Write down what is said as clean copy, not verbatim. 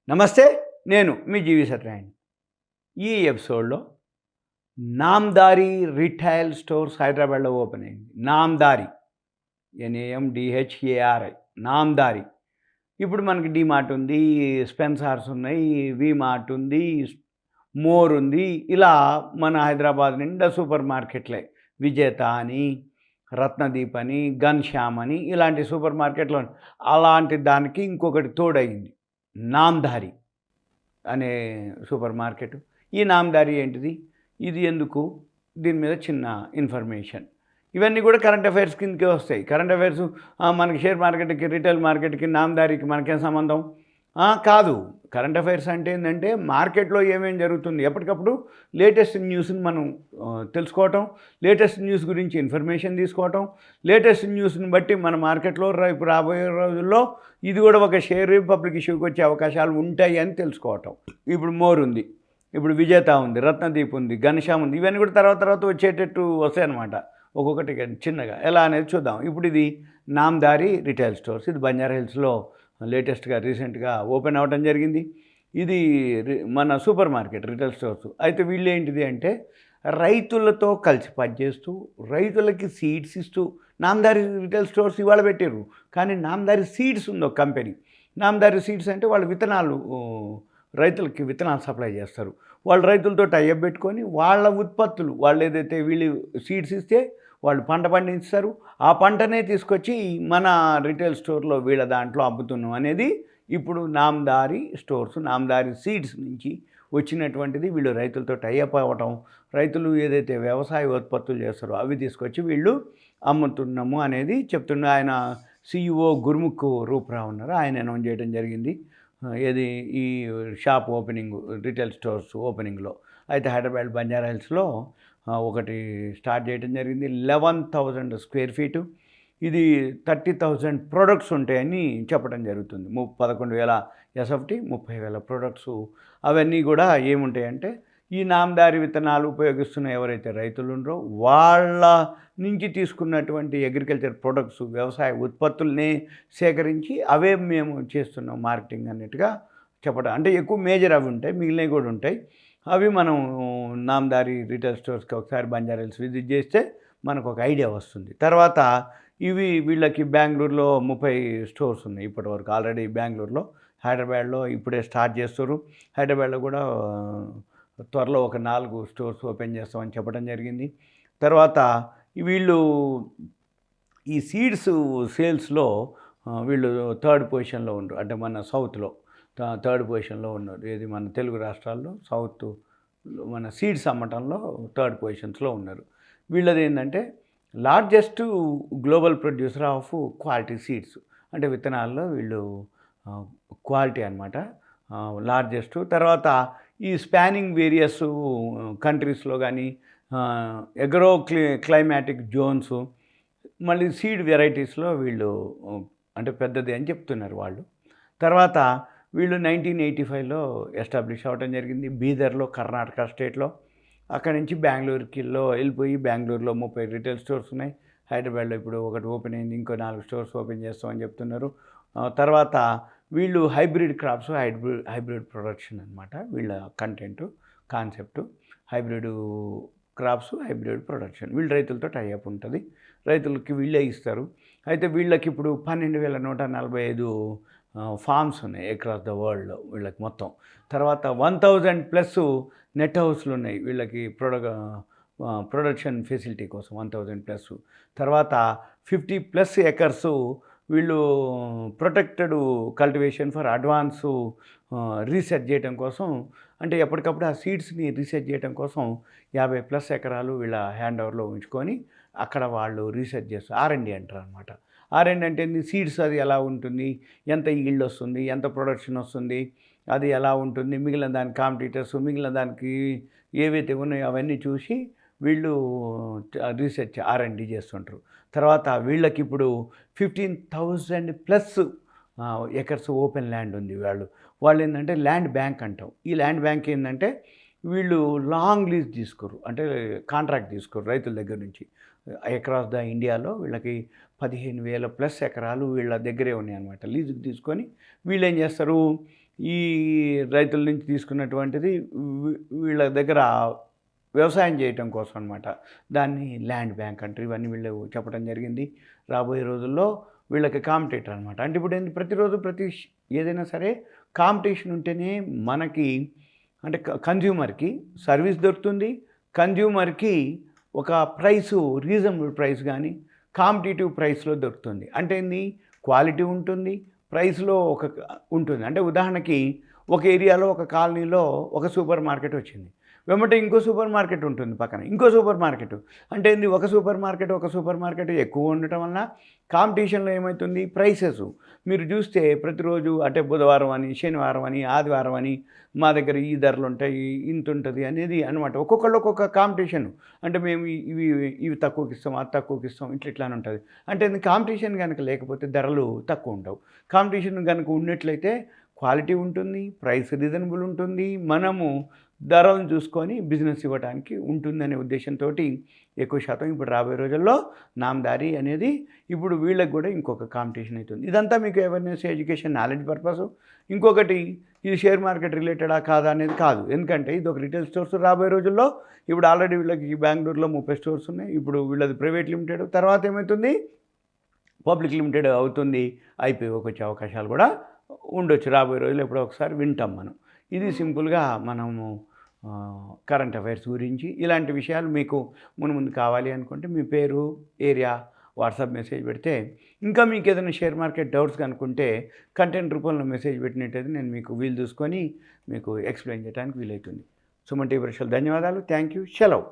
నమస్తే. నేను మీ జీవి సత్యనారాయణ. ఈ ఎపిసోడ్‌లో నామ్దారి రిటైల్ స్టోర్స్ హైదరాబాద్‌లో ఓపెన్ అయింది. నామ్దారి NAMDHARI నామ్దారి. ఇప్పుడు మనకి డీమార్ట్ ఉంది, స్పెన్సర్స్ ఉన్నాయి, వీమార్ట్ ఉంది, మోర్ ఉంది. ఇలా మన హైదరాబాద్ నిండా సూపర్ మార్కెట్లే. విజేత అని, రత్నదీప్ అని, ఘన్‌శ్యామ్ అని ఇలాంటి సూపర్ మార్కెట్లు అలాంటి దానికి ఇంకొకటి తోడయింది. నామ్దారి అనే సూపర్ మార్కెట్. ఈ నామ్దారి ఏంటిది? ఇది ఎందుకు? దీని మీద చిన్న ఇన్ఫర్మేషన్. ఇవన్నీ కూడా కరెంట్ అఫైర్స్ కిందకే వస్తాయి. కరెంట్ అఫైర్స్ మనకి షేర్ మార్కెట్కి, రిటైల్ మార్కెట్కి, నామ్దారికి మనకేం సంబంధం? కాదు. కరెంట్ అఫైర్స్ అంటే ఏంటంటే మార్కెట్లో ఏమేమి జరుగుతుంది, ఎప్పటికప్పుడు లేటెస్ట్ న్యూస్ని మనం తెలుసుకోవటం, లేటెస్ట్ న్యూస్ గురించి ఇన్ఫర్మేషన్ తీసుకోవటం, లేటెస్ట్ న్యూస్ని బట్టి మన మార్కెట్లో రేపు రాబోయే రోజుల్లో ఇది కూడా ఒక షేర్ పబ్లిక్ ఇష్యూకి వచ్చే అవకాశాలు ఉంటాయి అని తెలుసుకోవటం. ఇప్పుడు మోర్ ఉంది, ఇప్పుడు విజేత ఉంది, రత్నదీప్ ఉంది, ఘన్‌శ్యామ్ ఉంది. ఇవన్నీ కూడా తర్వాత వచ్చేటట్టు వస్తాయి అన్నమాట. ఒక్కొక్కటి చిన్నగా ఎలా అనేది చూద్దాం. ఇప్పుడు ఇది నామ్దారి రిటైల్ స్టోర్స్. ఇది బంజారా హిల్స్లో లేటెస్ట్గా రీసెంట్గా ఓపెన్ అవ్వడం జరిగింది. ఇది మన సూపర్ మార్కెట్ రిటైల్ స్టోర్స్. అయితే వీళ్ళు ఏంటిది అంటే రైతులతో కలిసి పనిచేస్తూ రైతులకి సీడ్స్ ఇస్తూ నామ్దారి రిటైల్ స్టోర్స్ ఇవాళ పెట్టారు. కానీ నామ్దారి సీడ్స్ ఉంది ఒక కంపెనీ. నామ్దారి సీడ్స్ అంటే వాళ్ళు విత్తనాలు రైతులకి విత్తనాలు సప్లై చేస్తారు. వాళ్ళు రైతులతో టైఅప్ పెట్టుకొని వాళ్ళ ఉత్పత్తులు వాళ్ళు ఏదైతే వీళ్ళు సీడ్స్ ఇస్తే వాళ్ళు పంట పండిస్తారు. ఆ పంటనే తీసుకొచ్చి మన రిటైల్ స్టోర్లో వీళ్ళ దాంట్లో అమ్ముతున్నాం అనేది ఇప్పుడు నామ్దారి స్టోర్స్, నామ్దారి సీడ్స్ నుంచి వచ్చినటువంటిది. వీళ్ళు రైతులతో టైఅప్ అవ్వటం, రైతులు ఏదైతే వ్యవసాయ ఉత్పత్తులు చేస్తారో అవి తీసుకొచ్చి వీళ్ళు అమ్ముతున్నాము అనేది చెప్తున్న ఆయన CEO గుర్ముఖ్ రూప్రా ఉన్నారు. ఆయన అనౌన్స్ చేయడం జరిగింది. ఏది ఈ షాప్ ఓపెనింగ్, రిటైల్ స్టోర్స్ ఓపెనింగ్లో. అయితే హైదరాబాద్ బంజారా హిల్స్లో ఒకటి స్టార్ట్ చేయడం జరిగింది. 11,000 స్క్వేర్ ఫీటు. ఇది 30,000 ప్రొడక్ట్స్ ఉంటాయని చెప్పడం జరుగుతుంది. 11,000 SFT, 30,000 ప్రొడక్ట్స్. అవన్నీ కూడా ఏముంటాయంటే ఈ నామ్దారి విత్తనాలు ఉపయోగిస్తున్న ఎవరైతే రైతులు ఉన్నారో వాళ్ళ నుంచి తీసుకున్నటువంటి అగ్రికల్చర్ ప్రొడక్ట్స్, వ్యవసాయ ఉత్పత్తుల్ని సేకరించి అవే మేము చేస్తున్నాం మార్కెటింగ్ అన్నట్టుగా చెప్పడం. అంటే ఎక్కువ మేజర్ అవి ఉంటాయి, మిగిలినవి కూడా ఉంటాయి. అవి మనం నామ్దారి రిటైల్ స్టోర్స్కి ఒకసారి బంజారా హిల్స్ విజిట్ చేస్తే మనకు ఒక ఐడియా వస్తుంది. తర్వాత ఇవి వీళ్ళకి బెంగళూరులో 30 స్టోర్స్ ఉన్నాయి ఇప్పటివరకు ఆల్రెడీ. బెంగళూరులో, హైదరాబాద్లో ఇప్పుడే స్టార్ట్ చేస్తారు. హైదరాబాద్లో కూడా త్వరలో ఒక 4 స్టోర్స్ ఓపెన్ చేస్తామని చెప్పడం జరిగింది. తర్వాత వీళ్ళు ఈ సీడ్స్ సేల్స్లో వీళ్ళు 3rd పొజిషన్లో ఉన్నారు. అంటే మన సౌత్లో 3rd పొజిషన్లో ఉన్నారు. ఏది మన తెలుగు రాష్ట్రాల్లో సౌత్ మన సీడ్స్ అమ్మటంలో 3rd పొజిషన్స్లో ఉన్నారు. వీళ్ళది ఏంటంటే largest global producer of quality seeds. అంటే విత్తనాల్లో వీళ్ళు క్వాలిటీ అనమాట, లార్జెస్ట్. తర్వాత ఈ స్పానింగ్ వేరియస్ కంట్రీస్లో కానీ క్లైమాటిక్ జోన్స్, మళ్ళీ సీడ్ వెరైటీస్లో వీళ్ళు అంటే పెద్దది అని చెప్తున్నారు వాళ్ళు. తర్వాత వీళ్ళు 1985లో ఎస్టాబ్లిష్ అవ్వడం జరిగింది బీదర్లో, కర్ణాటక స్టేట్లో. అక్కడి నుంచి బెంగళూరుకిలో వెళ్ళిపోయి బెంగళూరులో 30 రిటైల్ స్టోర్స్ ఉన్నాయి. హైదరాబాద్లో ఇప్పుడు ఒకటి ఓపెన్ అయింది, ఇంకో 4 స్టోర్స్ ఓపెన్ చేస్తామని చెప్తున్నారు. తర్వాత వీళ్ళు హైబ్రిడ్ క్రాప్స్, హైబ్రిడ్ ప్రొడక్షన్ అనమాట వీళ్ళ concept. Hybrid crops, hybrid production. వీళ్ళు రైతులతో టైఅప్ ఉంటుంది, రైతులకి వీళ్ళే ఇస్తారు. అయితే వీళ్ళకి ఇప్పుడు 12,145 ఫార్మ్స్ ఉన్నాయి అక్రాస్ ద వరల్డ్లో వీళ్ళకి మొత్తం. తర్వాత 1,000+ నెట్ హౌస్లు ఉన్నాయి వీళ్ళకి ప్రొడక్షన్ ఫెసిలిటీ కోసం 1,000+. తర్వాత 50+ ఎకర్స్ వీళ్ళు protected cultivation for advance research చేయడం కోసం, అంటే ఎప్పటికప్పుడు ఆ సీడ్స్ని రీసెర్చ్ చేయడం కోసం 50+ ఎకరాలు వీళ్ళ హ్యాండ్ ఓవర్లో ఉంచుకొని అక్కడ వాళ్ళు రీసెర్చ్ చేస్తారు. R&D అంటారు అనమాట. R&D అంటే సీడ్స్ అది ఎలా ఉంటుంది, ఎంత ఈల్డ్ వస్తుంది, ఎంత ప్రొడక్షన్ వస్తుంది, అది ఎలా ఉంటుంది, మిగిలిన దానికి కాంపిటీటర్స్, మిగిలిన దానికి ఏవైతే ఉన్నాయో అవన్నీ చూసి వీళ్ళు రీసెర్చ్ R&D చేస్తుంటారు. తర్వాత వీళ్ళకి ఇప్పుడు 15,000+ ఎకర్స్ ఓపెన్ ల్యాండ్ ఉంది. వాళ్ళు ఏంటంటే ల్యాండ్ బ్యాంక్ అంటాం. ఈ ల్యాండ్ బ్యాంక్ ఏంటంటే వీళ్ళు లాంగ్ లీజ్ తీసుకోరు, అంటే కాంట్రాక్ట్ తీసుకోరు రైతుల దగ్గర నుంచి. అక్రాస్ ద ఇండియాలో వీళ్ళకి 15,000+ ఎకరాలు వీళ్ళ దగ్గరే ఉన్నాయి అన్నమాట. లీజుకి తీసుకొని వీళ్ళు ఏం చేస్తారు, ఈ రైతుల నుంచి తీసుకున్నటువంటిది వీళ్ళ దగ్గర వ్యవసాయం చేయటం కోసం అనమాట. దాన్ని ల్యాండ్ బ్యాంక్ అంటారు. ఇవన్నీ వీళ్ళు చెప్పడం జరిగింది. రాబోయే రోజుల్లో వీళ్ళకి కాంపిటేటర్ అనమాట. అంటే ఇప్పుడు ఏంది, ప్రతిరోజు ఏదైనా సరే కాంపిటీషన్ ఉంటేనే మనకి అంటే కన్జ్యూమర్కి సర్వీస్ దొరుకుతుంది, కన్జ్యూమర్కి ఒక ప్రైసు రీజనబుల్ ప్రైస్ కానీ కాంపిటేటివ్ ప్రైస్లో దొరుకుతుంది. అంటే ఏంది, క్వాలిటీ ఉంటుంది, ప్రైస్లో ఒక ఉంటుంది. అంటే ఉదాహరణకి ఒక ఏరియాలో ఒక కాలనీలో ఒక సూపర్ మార్కెట్ వచ్చింది, వెంబటే ఇంకో సూపర్ మార్కెట్ ఉంటుంది, పక్కన ఇంకో సూపర్ మార్కెట్. అంటే ఏంది, ఒక సూపర్ మార్కెట్ ఎక్కువ ఉండటం వలన కాంపిటీషన్లో ఏమవుతుంది, ప్రైసెస్ మీరు చూస్తే ప్రతిరోజు అంటే బుధవారం అని, శనివారం అని, ఆదివారం అని మా దగ్గర ఈ ధరలు ఉంటాయి, ఇంత ఉంటుంది అనేది అనమాట. ఒక్కొక్కళ్ళు ఒక్కొక్క కాంపిటీషన్. అంటే మేము ఇవి తక్కువకి ఇస్తాం, అది తక్కువకి ఇస్తాం, ఇట్లా అని ఉంటుంది. అంటే కాంపిటీషన్ కనుక లేకపోతే ధరలు తక్కువ ఉండవు. కాంపిటీషన్ కనుక ఉన్నట్లయితే క్వాలిటీ ఉంటుంది, ప్రైస్ రీజనబుల్ ఉంటుంది, మనము ధరలను చూసుకొని బిజినెస్ ఇవ్వడానికి ఉంటుందనే ఉద్దేశంతో ఎక్కువ శాతం ఇప్పుడు రాబోయే రోజుల్లో నామదారి అనేది ఇప్పుడు వీళ్ళకి కూడా ఇంకొక కాంపిటీషన్ అవుతుంది. ఇదంతా మీకు అవేర్నెస్, ఎడ్యుకేషన్, నాలెడ్జ్ పర్పస్. ఇంకొకటి, ఇది షేర్ మార్కెట్ రిలేటెడా కాదా అనేది కాదు. ఎందుకంటే ఇది ఒక రిటైల్ స్టోర్స్ రాబోయే రోజుల్లో ఇప్పుడు ఆల్రెడీ వీళ్ళకి బెంగళూరులో 30 స్టోర్స్ ఉన్నాయి. ఇప్పుడు వీళ్ళది ప్రైవేట్ లిమిటెడ్, తర్వాత ఏమవుతుంది పబ్లిక్ లిమిటెడ్ అవుతుంది, ఐపీఓకి వచ్చే అవకాశాలు కూడా ఉండొచ్చు రాబోయే రోజుల్లో. ఎప్పుడో ఒకసారి వింటాం మనం. ఇది సింపుల్గా మనము కరెంట్ అఫైర్స్ గురించి. ఇలాంటి విషయాలు మీకు ముందు కావాలి అనుకుంటే మీ పేరు, ఏరియా, వాట్సాప్ మెసేజ్ పెడితే, ఇంకా మీకు ఏదైనా షేర్ మార్కెట్ డౌట్స్ కనుక్కుంటే కంటెంట్ రూపంలో మెసేజ్ పెట్టినట్టయితే నేను మీకు వీలు చూసుకొని మీకు ఎక్స్ప్లెయిన్ చేయడానికి వీలవుతుంది. సుమన్ టీవీ ప్రేక్షకులకు ధన్యవాదాలు. Thank you. సెలవు.